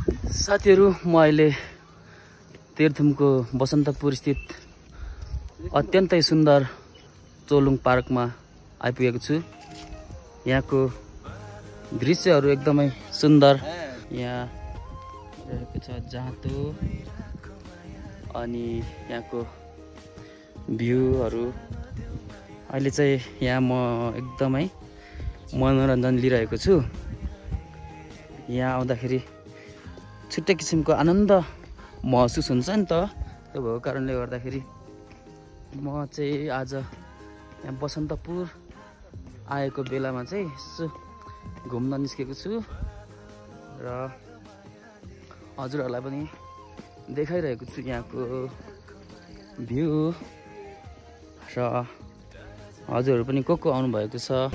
साथीहरु म अहिले तेह्रथुमको बसन्तपुर स्थित अत्यन्तै सुन्दर चोलुङ पार्कमा आइपुगेको छु। यहाँको दृश्यहरू एकदमै सुन्दर। यहाँ रहेको छ जाँतो अनि यहाँको भ्यूहरू। अहिले चाहिँ यहाँ म एकदमै मनोरञ्जन लिइरहेको छु। यहाँ आउँदाखेरि छुट्टै किसिमको आनन्द महसुस हुन्छ नि त। त्यो भएको कारणले गर्दाखेरि म चाहिँ आज यहाँ बसन्तपुर आएको बेलामा चाहिँ यसो घुम्न निस्केको छु र हजुरहरूलाई पनि देखाइरहेको छु यहाँको भ्यू र हजुरहरू पनि को आउनु भएको छ।